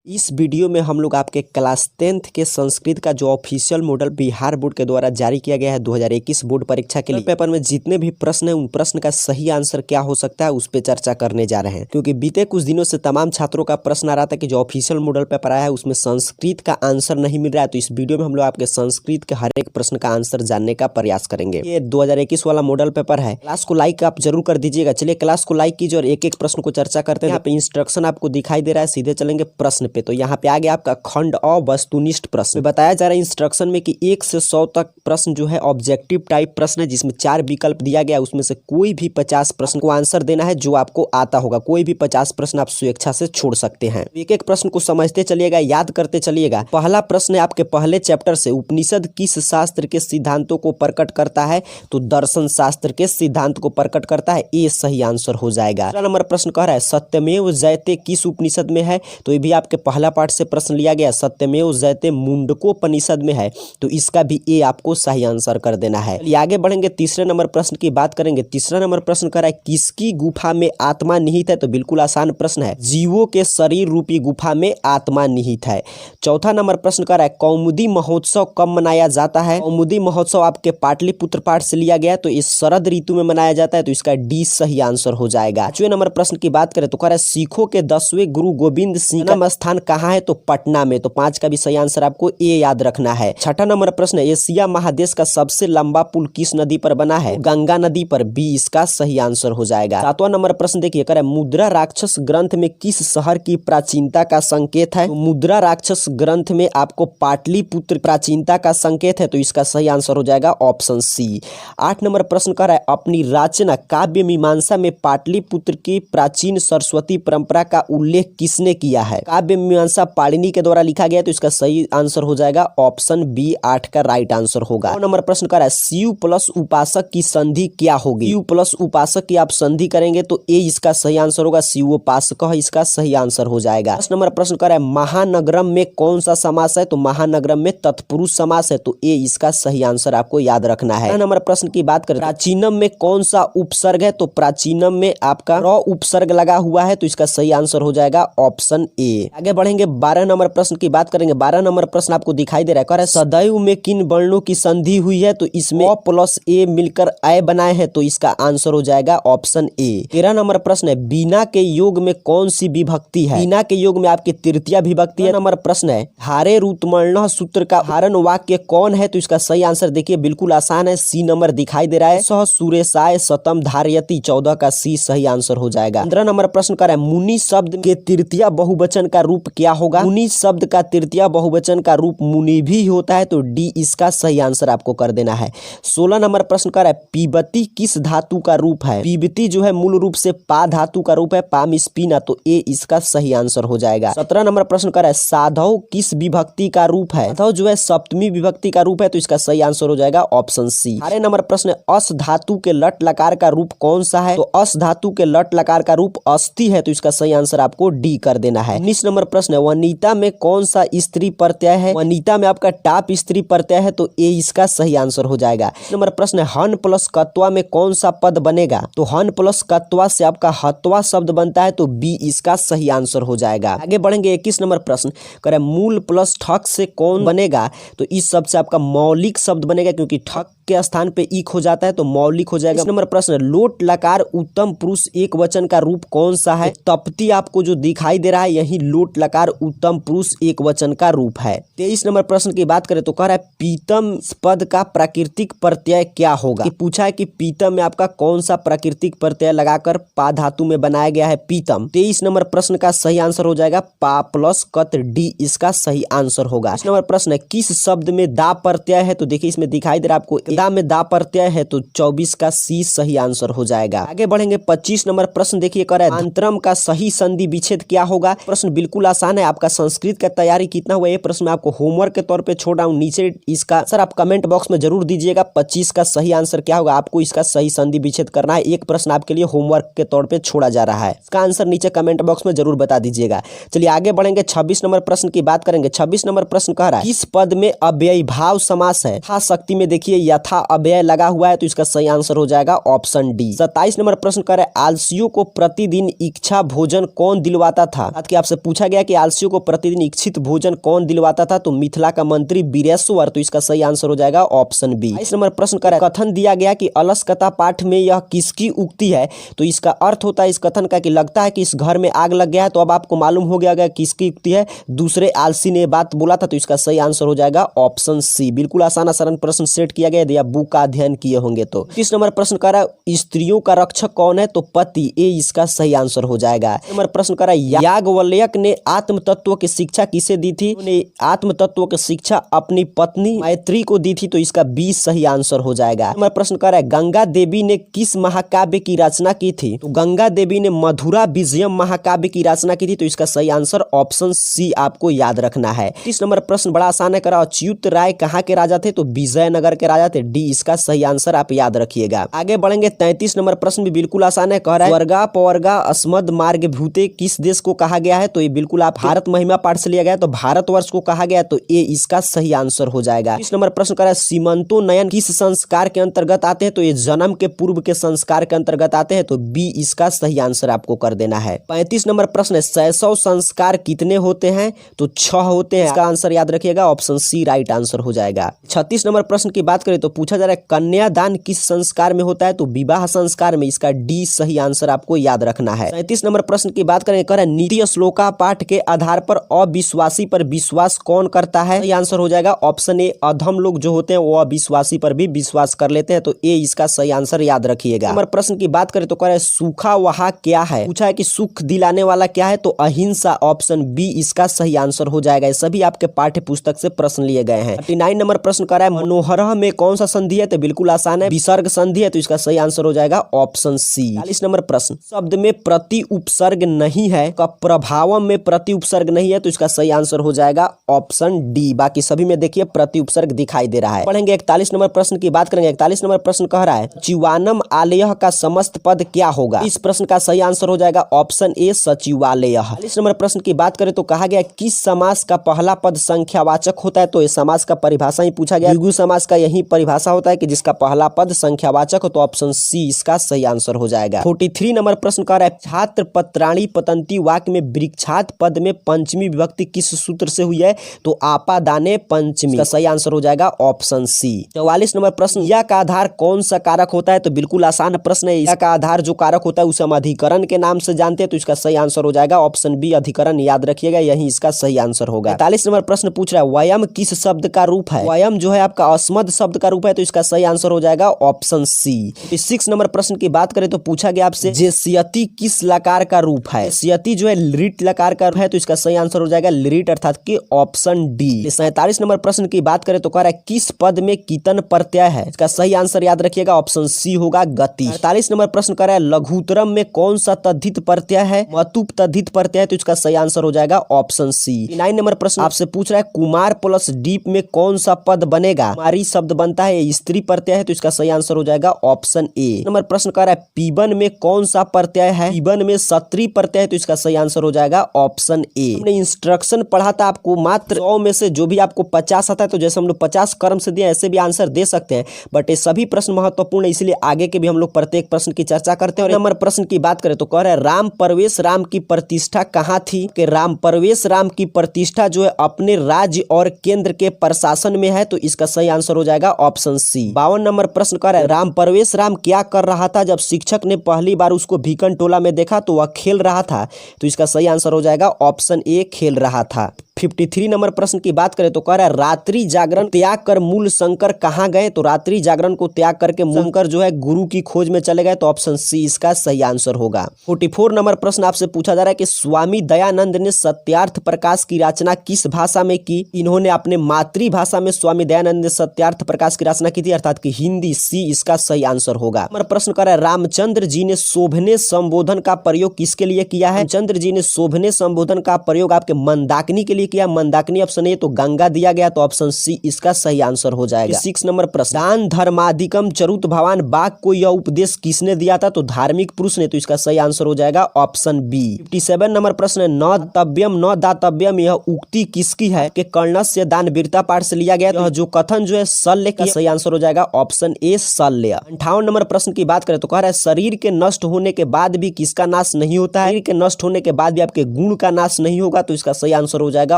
इस वीडियो में हम लोग आपके क्लास 10th के संस्कृत का जो ऑफिशियल मॉडल बिहार बोर्ड के द्वारा जारी किया गया है 2021 बोर्ड परीक्षा के लिए पेपर में जितने भी प्रश्न हैं उन प्रश्न का सही आंसर क्या हो सकता है उस पर चर्चा करने जा रहे हैं। क्योंकि बीते कुछ दिनों से तमाम छात्रों का प्रश्न आ रहा था कि जो ऑफिशियल मॉडल पेपर आया है उसमें संस्कृत का आंसर नहीं मिल रहा है, तो इस वीडियो में हम लोग आपके संस्कृत के हर एक प्रश्न का आंसर जानने का प्रयास करेंगे। ये 2021 वाला मॉडल पेपर है। क्लास को लाइक आप जरूर कर दीजिएगा। चलिए क्लास को लाइक कीजिए और एक एक प्रश्न को चर्चा करते हैं। यहाँ पे इंस्ट्रक्शन आपको दिखाई दे रहा है, सीधे चलेंगे प्रश्न पे। तो यहाँ पे आगे आपका खंड और वस्तुनिष्ठ प्रश्न बताया जा रहा है इंस्ट्रक्शन में कि 1 से 100 तक प्रश्न जो है ऑब्जेक्टिव टाइप प्रश्न है, जिसमें 4 विकल्प दिया गया। उसमें से कोई भी 50 प्रश्न को आंसर देना है जो आपको आता होगा। कोई भी 50 प्रश्न आप स्वेच्छा से छोड़ सकते हैं। एक एक प्रश्न को समझते चलिएगा, याद करते चलिएगा। पहला प्रश्न है आपके पहले चैप्टर से, उपनिषद किस शास्त्र के सिद्धांतों को प्रकट करता है? तो दर्शन शास्त्र के सिद्धांत को प्रकट करता है। ये सही आंसर हो जाएगा। दूसरा नंबर प्रश्न कह रहा है सत्यमेव जयते किस उपनिषद में है? तो ये भी आपके पहला पाठ से प्रश्न लिया गया। सत्यमेव जयते मुंडकोपनिषद में है, तो इसका भी ये आपको सही आंसर कर देना है। आगे बढ़ेंगे, तीसरे नंबर प्रश्न की बात करेंगे। तीसरा नंबर प्रश्न कर रहा है किसकी गुफा में आत्मा निहित है? तो बिल्कुल आसान प्रश्न है, जीवों के शरीर रूपी गुफा में आत्मा निहित है। चौथा नंबर प्रश्न कर रहा है कौमुदी महोत्सव कब मनाया जाता है? कौमुदी महोत्सव आपके पाटलिपुत्र पाठ से लिया गया, तो इस शरद ऋतु में मनाया जाता है, तो इसका डी सही आंसर हो जाएगा। पांचवें नंबर प्रश्न की बात करें तो कह रहा है सिखों के 10वें गुरु गोविंद सिंह का स्थान कहाँ है? तो पटना में। तो 5 का भी सही आंसर आपको ये याद रखना है। छठा नंबर प्रश्न, एशिया महादेश का सबसे लंबा पुल किस नदी पर बना है? गंगा नदी पर। बी इसका सही आंसर हो जाएगा। 7वां नंबर प्रश्न देखिए, कह रहा है मुद्रा राक्षस ग्रंथ में किस शहर की प्राचीनता का संकेत है? तो मुद्रा राक्षस ग्रंथ में आपको पाटलिपुत्र प्राचीनता का संकेत है, तो इसका सही आंसर हो जाएगा ऑप्शन सी। 8 नंबर प्रश्न कह रहा है अपनी रचना काव्य मीमांसा में पाटलिपुत्र की प्राचीन सरस्वती परंपरा का उल्लेख किसने किया है? काव्य मीमांसा पाणिनि के द्वारा लिखा गया, तो इसका सही आंसर हो जाएगा ऑप्शन बी। 8 का राइट आंसर होगा। 9 नंबर प्रश्न कर रहा है शिव प्लस उपासक की संधि क्या होगी? शिव प्लस उपासक की आप संधि करेंगे तो ए इसका सही आंसर होगा, शिवोपासक इसका सही आंसर हो जाएगा। 10 नंबर प्रश्न कर रहा है महानगरम में कौन सा समास है? तो महानगरम में तत्पुरुष समास है, तो ए इसका सही आंसर आपको याद रखना है। 11 नंबर प्रश्न की बात करें प्राचीनम में कौन सा उपसर्ग है? तो प्राचीनम में आपका र उपसर्ग लगा हुआ है, तो इसका सही आंसर हो जाएगा ऑप्शन ए। आगे बढ़ेंगे, 12 नंबर प्रश्न की बात करेंगे। 12 नंबर प्रश्न आपको दिखाई दे रहा है, कह रहा है सदैव में किन वर्णों की संधि हुई है? तो इसमें अ प्लस ए मिलकर ए बनाए हैं, तो इसका आंसर हो जाएगा ऑप्शन ए। 13 नंबर प्रश्न है बिना के योग में कौन सी विभक्ति है? बिना के योग में आपकी तृतीया विभक्ति है। नंबर प्रश्न है हारे रुतमर्ण सूत्र का उदाहरण वाक्य कौन है? तो इसका सही आंसर देखिए बिल्कुल आसान है, सी नंबर दिखाई दे रहा है, सह सुरेशाय सतम धारयति। 14 का सी सही आंसर हो जाएगा। 15 नंबर प्रश्न कर रहा है मुनि शब्द के तृतीया बहुवचन का रूप क्या होगा? मुनि शब्द का तृतीया बहुवचन का रूप मुनि भी होता है, तो डी इसका सही आंसर आपको कर देना है। 16 नंबर प्रश्न कर रहा है पीबती किस धातु का रूप है? पीबती जो है मूल रूप से पा धातु का रूप है, पाम स्पीना, तो ए इसका सही आंसर हो जाएगा। 17 नंबर प्रश्न कर रहा है साधव किस विभक्ति का रूप है? साधव जो है सप्तमी विभक्ति का रूप है, तो इसका सही आंसर हो जाएगा ऑप्शन सी। 18 नंबर प्रश्न अस धातु के लट लकार का रूप कौन सा है? तो अस धातु के लट लकार का रूप अस्ति है, तो इसका सही आंसर आपको डी कर देना है। 19 नंबर प्रश्न है वनिता में कौन सा स्त्री प्रत्यय है? वनिता में आपका टाप स्त्री प्रत्यय है, तो ए इसका सही आंसर हो जाएगा। नंबर प्रश्न है हन प्लस कत्वा में कौन सा पद बनेगा? तो हन प्लस कत्वा से आपका हत्वा शब्द बनता है, तो बी इसका सही आंसर हो जाएगा। आगे बढ़ेंगे, 21 नंबर प्रश्न करें मूल प्लस ठक से कौन बनेगा? तो इस शब्द से आपका मौलिक शब्द बनेगा, क्योंकि ठक के स्थान पे इक हो जाता है, तो मौलिक हो जाएगा। इस नंबर प्रश्न लोट लकार उत्तम पुरुष एक वचन का रूप कौन सा है? तप्ती आपको जो दिखाई दे रहा है यही लोट लकार उत्तम पुरुष एक वचन का रूप है। 23 नंबर प्रश्न की बात करें तो कह रहा है पीतम पद का प्राकृतिक प्रत्यय क्या होगा? कि पूछा है कि पीतम में आपका कौन सा प्राकृतिक प्रत्यय लगाकर पा धातु में बनाया गया है पीतम। 23 नंबर प्रश्न का सही आंसर हो जाएगा पा प्लस कत, डी इसका सही आंसर होगा। इस नंबर प्रश्न है किस शब्द में दा प्रत्यय है? तो देखिए इसमें दिखाई दे रहा है आपको दा में दा प्रत्यय है, तो 24 का सी सही आंसर हो जाएगा। आगे बढ़ेंगे, 25 नंबर प्रश्न देखिए कर रहा है अंतरम का सही संधि विच्छेद क्या होगा? प्रश्न बिल्कुल आसान है। आपका संस्कृत का तैयारी कितना हुआ ये प्रश्न मैं आपको होमवर्क के तौर पे छोड़ रहा हूँ, नीचे इसका सर आप कमेंट बॉक्स में जरूर दीजिएगा 25 का सही आंसर क्या होगा। आपको इसका सही संधि विच्छेद करना है। एक प्रश्न आपके लिए होमवर्क के तौर पे छोड़ा जा रहा है, इसका आंसर नीचे कमेंट बॉक्स में जरूर बता दीजिएगा। चलिए आगे बढ़ेंगे, 26 नंबर प्रश्न की बात करेंगे। 26 नंबर प्रश्न कह रहा है किस पद में अव्ययीभाव समास है? यथाशक्ति में देखिए तथा अव्यय लगा हुआ है, तो इसका सही आंसर हो जाएगा ऑप्शन डी। 27 नंबर प्रश्न कर रहे हैं, आलसियों को प्रतिदिन इच्छा भोजन कौन दिलवाता था। साथ ही आपसे पूछा गया कि आलसियों को प्रतिदिन इच्छित भोजन कौन दिलवाता था, तो मिथिला का मंत्री वीरेश्वर, तो इसका सही आंसर हो जाएगा ऑप्शन बी। 22 नंबर प्रश्न कर रहा है, कथन दिया गया कि अलसकता पाठ में यह किसकी उक्ति है, तो इसका अर्थ होता है इस कथन का कि लगता है कि इस घर में आग लग गया है, तो अब आपको मालूम हो गया किसकी उक्ति है, दूसरे आलसी ने बात बोला था, तो इसका सही आंसर हो जाएगा ऑप्शन सी। बिल्कुल आसान आसान प्रश्न सेट किया गया यदि आप बुक का अध्ययन किए होंगे तो। 30 नंबर प्रश्न कर रहा है, स्त्रियों का रक्षक कौन है, तो पति, ए इसका सही आंसर हो जाएगा। नंबर प्रश्न कर रहा है, याज्ञवल्क्य ने आत्म तत्व की शिक्षा किसे दी थी, उन्हें आत्म तत्व की शिक्षा अपनी पत्नी मैत्री को दी थी, तो इसका बी सही आंसर हो जाएगा। नंबर प्रश्न कर रहा है, गंगा देवी ने किस महाकाव्य की रचना की थी, तो गंगा देवी ने मधुरा विजयम महाकाव्य की रचना की थी, तो इसका सही आंसर ऑप्शन सी आपको याद रखना है। 30 नंबर प्रश्न बड़ा आसान है, करा अच्युत राय कहाँ के राजा थे, तो विजयनगर के राजा थे, डी इसका सही आंसर आप याद रखिएगा। आगे बढ़ेंगे 33 नंबर प्रश्न भी बिल्कुल आसान है, कह रहा है स्वर्गा पवर्गा अस्मद मार्ग भूते किस देश को कहा गया है, तो ये बिल्कुल आप भारत महिमा पाठ से लिया गया, तो भारतवर्ष को कहा गया, तो ए इसका सही आंसर हो जाएगा। 30 नंबर प्रश्न कर रहा है, सीमंतो नयन किस संस्कार के अंतर्गत आते हैं, तो ये जन्म के पूर्व के संस्कार के अंतर्गत आते हैं, तो बी इसका सही आंसर आपको कर देना है। 35 नंबर प्रश्न है, शैशव संस्कार कितने होते हैं, तो 6 होते हैं, इसका आंसर याद रखिएगा ऑप्शन सी राइट आंसर हो जाएगा। 36 नंबर प्रश्न की बात करें तो पूछा जा रहा है, कन्यादान किस संस्कार में होता है, तो विवाह संस्कार में, इसका डी सही आंसर आपको याद रखना है। 37 नंबर प्रश्न की बात करें, कह रहा है नीति श्लोका पाठ के आधार पर अविश्वासी पर विश्वास कौन करता है, सही आंसर हो जाएगा ऑप्शन ए, अधम लोग जो होते हैं वो अविश्वासी पर भी विश्वास कर लेते हैं, तो ए इसका सही आंसर याद रखिएगा। नंबर प्रश्न की बात करें तो कह रहा है, सूखा वहा क्या है, पूछा है कि सुख दिलाने वाला क्या है, तो अहिंसा, ऑप्शन बी इसका सही आंसर हो जाएगा। ये सभी आपके पाठ्य पुस्तक से प्रश्न लिए गए हैं। 39 नंबर प्रश्न कर रहा है, मनोहर में कौन सा संधि है, तो बिल्कुल आसान है, विसर्ग संधि है, तो इसका सही आंसर हो जाएगा ऑप्शन सी। 40 नंबर प्रश्न, शब्द में प्रति उपसर्ग नहीं है, का प्रभाव में प्रति उपसर्ग नहीं है, तो इसका सही आंसर हो जाएगा ऑप्शन डी। बाकी सभी में देखिए प्रति उपसर्ग दिखाई दे रहा है। पढ़ेंगे 41 नंबर प्रश्न की बात करेंगे। 41 नंबर प्रश्न कह रहा है, चिवानम आलय का समस्त पद क्या होगा, इस प्रश्न का सही आंसर हो जाएगा ऑप्शन ए सचिवालय। 40 नंबर प्रश्न की बात करें तो कहा गया किस समास का पहला पद संख्यावाचक होता है, तो इस समास का परिभाषा ही पूछा गया। द्विगु समास का यही परिभाषा होता है कि जिसका पहला पद संख्यावाचक हो, तो ऑप्शन सी इसका सही आंसर हो जाएगा। 43 नंबर प्रश्न कह रहा है, छात्र पत्राणी पतंती वाक्य में वृक्षात पद में पंचमी विभक्ति किस सूत्र से हुई है, तो आपादाने पंचमी, सही आंसर हो जाएगा ऑप्शन सी। 44 नंबर प्रश्न, या का आधार कौन सा कारक होता है, तो बिल्कुल आसान प्रश्न है, या का आधार जो कारक होता है उसे हम अधिकरण के नाम से जानते हैं, तो इसका सही आंसर हो जाएगा ऑप्शन बी अधिकरण, याद रखिएगा यही इसका सही आंसर होगा। 45 नंबर प्रश्न पूछ रहा है, वयम किस शब्द का रूप है, वयम जो है आपका अस्मद शब्द का रूप है, तो इसका सही आंसर हो जाएगा ऑप्शन सी। 46 नंबर प्रश्न की बात करें तो पूछा गया आपसे, जेस्यति किस लकार का रूप है, जेस्यति जो है लिट लकार का है, तो इसका सही आंसर हो जाएगा लिट अर्थात कि ऑप्शन डी। 47 नंबर प्रश्न की बात करें तो कह रहा है किस पद में कीतन प्रत्यय है, इसका सही आंसर याद रखिएगा ऑप्शन सी होगा गति। 48 नंबर प्रश्न कह रहा है, लघुतरम में कौन सा तद्धित प्रत्यय है, मतुप तद्धित प्रत्यय है, तो इसका सही आंसर हो जाएगा ऑप्शन सी। 9 नंबर प्रश्न आपसे पूछ रहा है, कुमार प्लस डीप में कौन सा पद बनेगा, कुमारी शब्द बनता है, स्त्री प्रत्यय है, तो इसका सही आंसर हो जाएगा ऑप्शन ए। नंबर प्रश्न कह रहा है, पीबन में कौन सा प्रत्यय है, पीबन में सत्री प्रत्यय है, तो इसका सही आंसर हो जाएगा ऑप्शन ए। हमने इंस्ट्रक्शन पढ़ा था आपको, मात्र 100 में से जो भी आपको 50 आता है, तो जैसे हम लोग 50 क्रम से दिए ऐसे भी आंसर दे सकते हैं, बट ये सभी प्रश्न महत्वपूर्ण है, इसलिए आगे के भी हम लोग प्रत्येक प्रश्न की चर्चा करते हैं। और नंबर प्रश्न की बात करें तो कह रहा है, राम परवेश राम की प्रतिष्ठा कहाँ थी, कि राम परवेश राम की प्रतिष्ठा जो है अपने राज्य और केंद्र के प्रशासन में है, तो इसका सही आंसर हो जाएगा ऑप्शन सी। 52 नंबर प्रश्न कह रहा है, राम परवेश राम क्या कर रहा था जब शिक्षक ने पहली बार उसको भीकन टोला में देखा, तो वह खेल रहा था, तो इसका सही आंसर हो जाएगा ऑप्शन ए खेल रहा था। 53 नंबर प्रश्न की बात करें तो कह रहा है, रात्रि जागरण त्याग कर मूल शंकर कहाँ गए, तो रात्रि जागरण को त्याग करके शंकर जो है गुरु की खोज में चले गए, तो ऑप्शन सी इसका सही आंसर होगा। 44 नंबर प्रश्न आपसे पूछा जा रहा है कि स्वामी दयानंद ने सत्यार्थ प्रकाश की रचना किस भाषा में की, इन्होंने अपने मातृभाषा में स्वामी दयानंद ने सत्यार्थ प्रकाश की रचना की थी, अर्थात कि हिंदी, सी इसका सही आंसर होगा। नंबर प्रश्न कर रहा है, रामचंद्र जी ने शोभने संबोधन का प्रयोग किसके लिए किया है, रामचंद्र जी ने शोभने संबोधन का प्रयोग आपके मंदाकिनी के लिए किया, मंदाकिनी ऑप्शन ए, तो गंगा दिया गया, तो ऑप्शन सी इसका सही आंसर हो जाएगा। 6 नंबर प्रश्न, दान धर्माधिकम चरुत भवान बाघ को यह उपदेश किसने दिया था, तो धार्मिक पुरुष ने, तो इसका सही आंसर हो जाएगा ऑप्शन बी। 57 नंबर प्रश्न, न तव्यम न दातव्यम, यह उक्ति किसकी है कि कर्णस्य दान वीरता पाठ से लिया गया, यह जो कथन जो है शल्य का सही आंसर हो जाएगा ऑप्शन ए शल्य। 58 नंबर प्रश्न की बात करें तो कह रहा है शरीर के नष्ट होने के बाद भी किसका नाश नहीं होता है, शरीर के नष्ट होने के बाद भी आपके गुण का नाश नहीं होगा, तो इसका सही आंसर हो जाएगा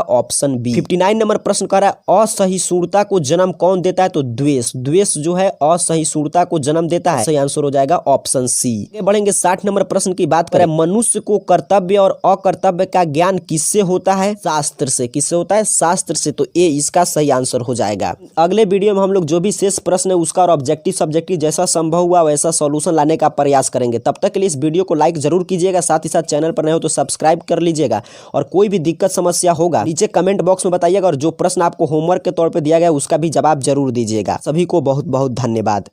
ऑप्शन बी। 59 नंबर प्रश्न कह रहा है असहिष्णुता को जन्म कौन देता है, तो द्वेष, द्वेष जो है असहिष्णुता को जन्म देता है, सही आंसर हो जाएगा ऑप्शन सी। आगे बढ़ेंगे 60 नंबर प्रश्न की बात करें, मनुष्य को कर्तव्य और अकर्तव्य का ज्ञान किससे होता है, शास्त्र से। किससे होता है, शास्त्र से, तो ए इसका सही आंसर हो जाएगा। अगले वीडियो में हम लोग जो भी शेष प्रश्न है उसका और ऑब्जेक्टिव सब्जेक्टिव जैसा संभव हुआ वैसा सॉल्यूशन लाने का प्रयास करेंगे। तब तक के लिए इस वीडियो को लाइक जरूर कीजिएगा, साथ ही साथ चैनल पर नए हो तो सब्सक्राइब कर लीजिएगा, और कोई भी दिक्कत समस्या होगा नीचे कमेंट बॉक्स में बताइएगा, और जो प्रश्न आपको होमवर्क के तौर पर दिया गया उसका भी जवाब जरूर दीजिएगा। सभी को बहुत बहुत धन्यवाद।